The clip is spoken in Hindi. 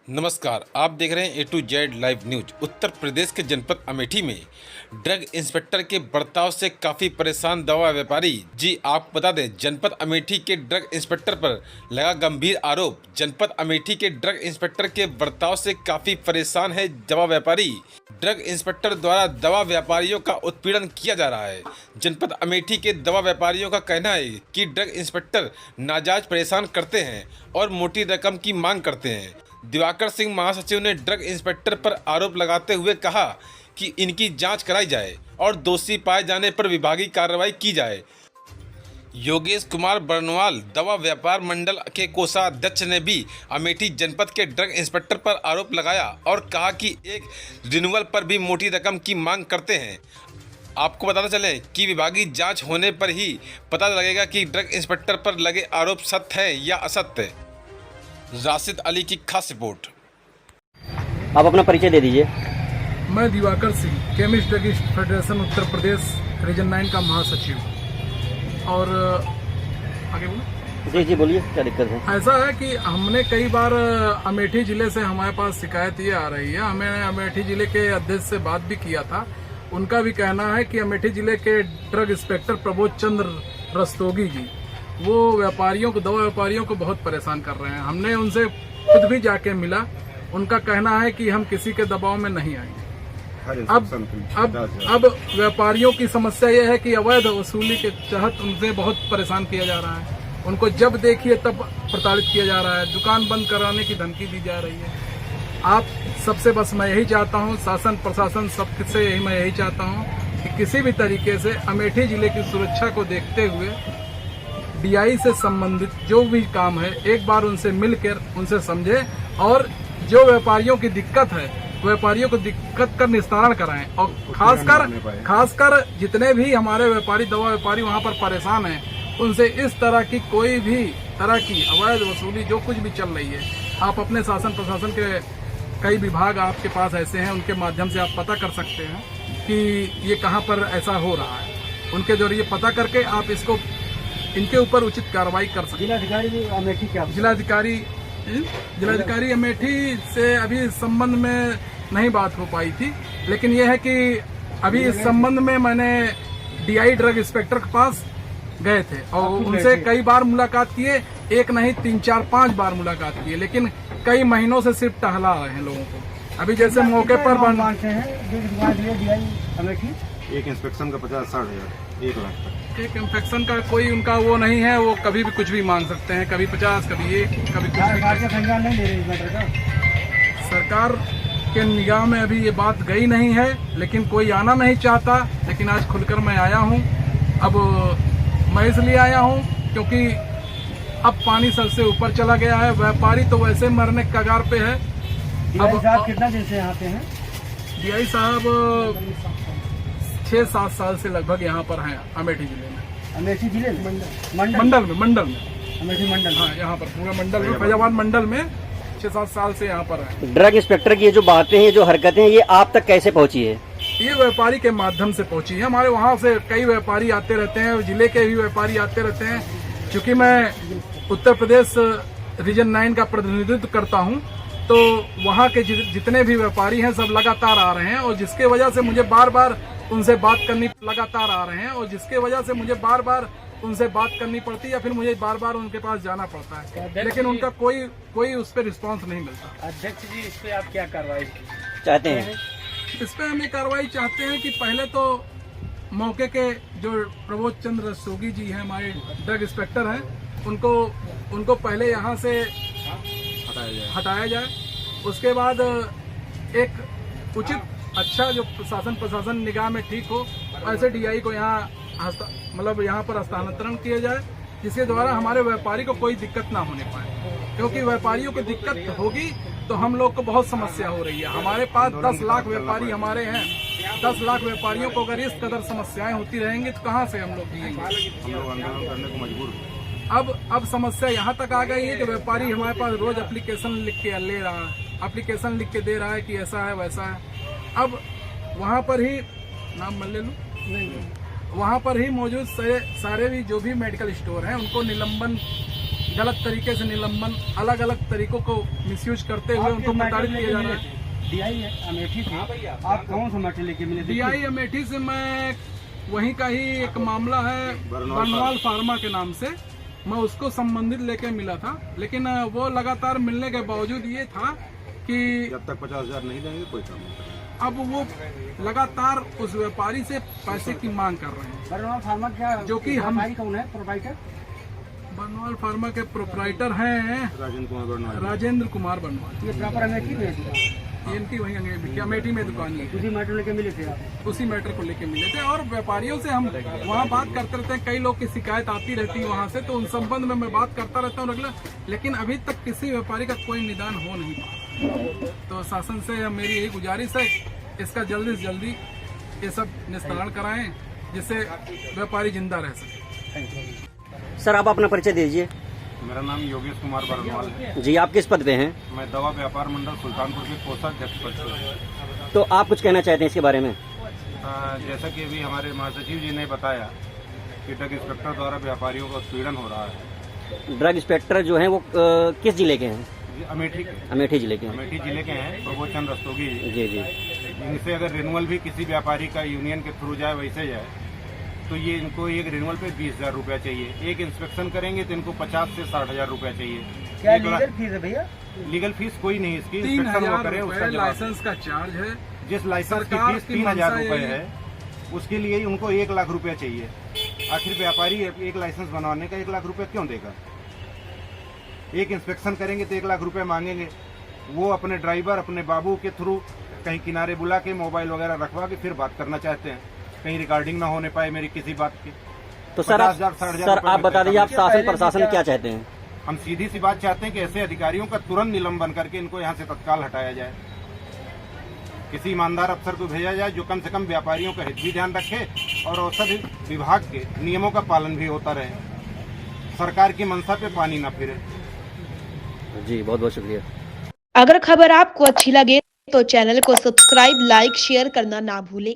नमस्कार, आप देख रहे हैं A to Z live news. Uttar Pradesh के जनपद अमेठी में ड्रग इंस्पेक्टर के बर्ताव से काफ़ी परेशान दवा व्यापारी। जी आपको बता दें, जनपद अमेठी के ड्रग इंस्पेक्टर पर लगा गंभीर आरोप। जनपद अमेठी के ड्रग इंस्पेक्टर के बर्ताव से काफ़ी परेशान है दवा व्यापारी। ड्रग इंस्पेक्टर द्वारा दवा व्यापारियों का उत्पीड़न किया जा रहा है। जनपद अमेठी के दवा व्यापारियों का कहना है कि ड्रग इंस्पेक्टर नाजायज परेशान करते हैं और मोटी रकम की मांग करते हैं। दिवाकर सिंह महासचिव ने ड्रग इंस्पेक्टर पर आरोप लगाते हुए कहा कि इनकी जांच कराई जाए और दोषी पाए जाने पर विभागीय कार्रवाई की जाए। योगेश कुमार बर्नवाल दवा व्यापार मंडल के कोषाध्यक्ष ने भी अमेठी जनपद के ड्रग इंस्पेक्टर पर आरोप लगाया और कहा कि एक रिन्यूअल पर भी मोटी रकम की मांग करते हैं। आपको बताना चले कि विभागीय जांच होने पर ही पता लगेगा कि ड्रग इंस्पेक्टर पर लगे आरोप सत्य है या असत्य। राशिद अली की खास रिपोर्ट। आप अपना परिचय दे दीजिए। मैं Diwakar Singh, chemist druggist federation Uttar Pradesh region 9 का महासचिव। और आगे बोलो। जी बोलिए, क्या दिक्कत है? ऐसा है कि हमने कई बार अमेठी जिले से हमारे पास शिकायत ये आ रही है। हमें अमेठी जिले के अध्यक्ष से बात भी किया था। उनका भी कहना है कि अमेठी जिले के ड्रग इंस्पेक्टर प्रबोध चंद्र रस्तोगी जी वो व्यापारियों को, दवा व्यापारियों को बहुत परेशान कर रहे हैं। हमने उनसे खुद भी जाके मिला। उनका कहना है कि हम किसी के दबाव में नहीं आएंगे। अब व्यापारियों की समस्या यह है कि अवैध वसूली के तहत उनसे बहुत परेशान किया जा रहा है। उनको जब देखिए तब प्रताड़ित किया जा रहा है। दुकान बंद कराने की धमकी दी जा रही है। आप सबसे बस मैं यही चाहता हूँ, शासन प्रशासन सबसे मैं यही चाहता हूँ कि किसी भी तरीके से अमेठी जिले की सुरक्षा को देखते हुए डीआई से संबंधित जो भी काम है एक बार उनसे मिलकर उनसे समझे और जो व्यापारियों की दिक्कत है व्यापारियों को दिक्कत का निस्तारण कराएं। और खासकर जितने भी हमारे व्यापारी, दवा व्यापारी वहां पर परेशान हैं, उनसे इस तरह की कोई भी तरह की अवैध वसूली जो कुछ भी चल रही है, आप अपने शासन प्रशासन के कई विभाग आपके पास ऐसे हैं, उनके माध्यम से आप पता कर सकते हैं कि ये कहाँ पर ऐसा हो रहा है। उनके जरिए पता करके आप इसको इनके ऊपर उचित कार्रवाई कर सकते। जिलाधिकारी अमेठी क्या? जिलाधिकारी अमेठी से अभी इस संबंध में नहीं बात हो पाई थी, लेकिन यह है कि अभी इस संबंध में मैंने डीआई ड्रग इंस्पेक्टर के पास गए थे और उनसे कई बार मुलाकात किए। एक नहीं 3 4 5 बार मुलाकात किए, लेकिन कई महीनों से सिर्फ टहला रहे हैं लोगों को। अभी जैसे मौके पर एक इंस्पेक्शन का 50-60 हज़ार, 1 लाख तक। एक इंफेक्शन का कोई उनका वो नहीं है। वो कभी भी कुछ भी मांग सकते हैं, कभी 50, कभी 1, कभी कुछ भी। संज्ञान नहीं ले रही इस मैटर का? सरकार के निगाह में अभी ये बात गई नहीं है, लेकिन कोई आना नहीं चाहता। लेकिन आज खुलकर मैं आया हूँ। अब मैं इसलिए आया हूँ क्योंकि अब पानी सर से ऊपर चला गया है। व्यापारी तो वैसे मरने के कगार पे है। अब साहब कितना दिन से यहाँ पे हैं? डीआई साहब 6-7 साल से लगभग यहाँ पर हैं अमेठी जिले में। अमेठी जिले में मंडल में अमेठी मंडल। हाँ, यहाँ पर पूरा मंडल में, फैजाबाद मंडल में 6-7 साल से यहाँ पर है। ड्रग इंस्पेक्टर की ये जो बातें हैं, जो हरकतें हैं, ये आप तक कैसे पहुँची है? ये व्यापारी के माध्यम से पहुंची है। हमारे वहाँ से कई व्यापारी आते रहते हैं, जिले के भी व्यापारी आते रहते हैं। क्योंकि मैं उत्तर प्रदेश रीजन 9 का प्रतिनिधित्व करता हूँ, तो वहाँ के जितने भी व्यापारी हैं सब लगातार आ रहे हैं और जिसके वजह से मुझे बार बार उनसे बात करनी लगातार आ रहे हैं और जिसके वजह से मुझे बार बार उनसे बात करनी पड़ती है या फिर मुझे बार बार उनके पास जाना पड़ता है, लेकिन उनका कोई उस पर रिस्पॉन्स नहीं मिलता। अध्यक्ष जी, इस पे आप क्या कार्रवाई चाहते हैं? इस पे हमें कार्रवाई चाहते हैं कि पहले तो मौके के जो प्रबोध चंद्र रस्तोगी जी हैं, हमारे ड्रग इंस्पेक्टर हैं, उनको पहले यहाँ से हटाया जाए। उसके बाद एक उचित अच्छा जो शासन प्रशासन निगाह में ठीक हो, ऐसे डीआई को यहाँ यहाँ पर हस्तांतरण किया जाए, जिसके द्वारा हमारे व्यापारी को कोई दिक्कत ना होने पाए। क्योंकि व्यापारियों को दिक्कत होगी तो हम लोग को बहुत समस्या हो रही है। हमारे पास 10 लाख व्यापारी हमारे हैं। 10 लाख व्यापारियों को अगर इस कदर समस्याएं होती रहेंगी तो कहाँ से हम लोग जिएंगे? आंदोलन करने को मजबूर हैं। अब समस्या यहाँ तक आ गई है कि व्यापारी हमारे पास रोज एप्लीकेशन लिख के ले रहा है, एप्लीकेशन लिख के दे रहा है कि ऐसा है वैसा है। अब वहाँ पर ही नाम मैं ले लूँ, वहाँ पर ही मौजूद सारे भी जो भी मेडिकल स्टोर हैं उनको गलत तरीके से निलंबन, अलग अलग तरीकों को मिसयूज करते हुए उनको प्रताड़ित किया जा रहा है। डीआई अमेठी से आप कौन सा मैटर लेके मिले थे? डीआई अमेठी से मैं वहीं का ही एक मामला है बरनवाल फार्मा के नाम से, मैं उसको संबंधित लेके मिला था, लेकिन वो लगातार मिलने के बावजूद ये था कि जब तक 50,000 नहीं देंगे कोई काम नहीं करेंगे। अब वो लगातार उस व्यापारी से पैसे की मांग कर रहे हैं। बरनवाल फार्मा क्या, जो कि हम कौन है प्रोप्राइटर? बरनवाल फार्मा के प्रोप्राइटर हैं राजेंद्र कुमार बरनवाल। ये प्रॉपर अमेठी में है? इनकी वही अमेठी में दुकान है। उसी मैटर लेके मिले थे आप? उसी मैटर को लेके मिले थे और व्यापारियों से हम वहाँ बात करते रहते हैं। कई लोग की शिकायत आती रहती है वहाँ से, तो उन संबंध में मैं बात करता रहता हूँ रेगुलर, लेकिन अभी तक किसी व्यापारी का कोई निदान हो नहीं पाया। तो शासन से मेरी यही गुजारिश है, इसका जल्दी से जल्दी ये सब निस्तारण कराएं जिससे व्यापारी जिंदा रह सके। सर आप अपना परिचय दीजिए। मेरा नाम योगेश कुमार बरनवाल है। जी, आप किस पद पे हैं? मैं दवा व्यापार मंडल सुल्तानपुर के कोषाध्यक्ष पद पर हूँ। तो आप कुछ कहना चाहते हैं इसके बारे में? जैसा कि अभी हमारे महासचिव जी ने बताया कि ड्रग इंस्पेक्टर द्वारा व्यापारियों का उत्पीड़न हो रहा है। ड्रग इंस्पेक्टर जो हैं वो किस जिले के हैं? ये अमेठी के अमेठी जिले के हैं। अमेठी जिले के हैं, प्रबोध चंद्र रस्तोगी। जी जी। इनसे अगर रिन्यूअल भी किसी व्यापारी का यूनियन के थ्रू जाए वैसे जाए तो ये इनको एक रिन्यूअल पे 20,000 रुपया चाहिए। एक इंस्पेक्शन करेंगे तो इनको 50 से 60,000 रुपया चाहिए। क्या लीगल फीस है भैया? लीगल फीस कोई नहीं, इसकी इंस्पेक्शन वो करे उसका 3,000 जवाब। लाइसेंस का चार्ज है। जिस लाइसेंस की सरकार फीस की 3,000 मंशा रुपए यही है, उसके लिए उनको 1 लाख रुपया चाहिए। आखिर व्यापारी एक लाइसेंस बनवाने का 1 लाख रुपया क्यों देगा? एक इंस्पेक्शन करेंगे तो 1 लाख रुपए मांगेंगे। वो अपने ड्राइवर, अपने बाबू के थ्रू कहीं किनारे बुला के मोबाइल वगैरह रखवा के फिर बात करना चाहते हैं, कहीं रिकॉर्डिंग ना होने पाए मेरी किसी बात की। तो सर आप बता दीजिए, आप शासन प्रशासन क्या चाहते हैं? हम सीधी सी बात चाहते हैं कि ऐसे अधिकारियों का तुरंत निलंबन करके इनको यहाँ से तत्काल हटाया जाए। किसी ईमानदार अफसर को भेजा जाए जो कम से कम व्यापारियों का हित भी ध्यान रखे और औषधि विभाग के नियमों का पालन भी होता रहे। सरकार की मंशा पे पानी न फिरे। जी बहुत बहुत शुक्रिया। अगर खबर आपको अच्छी लगे तो चैनल को सब्सक्राइब, लाइक, शेयर करना ना भूलें।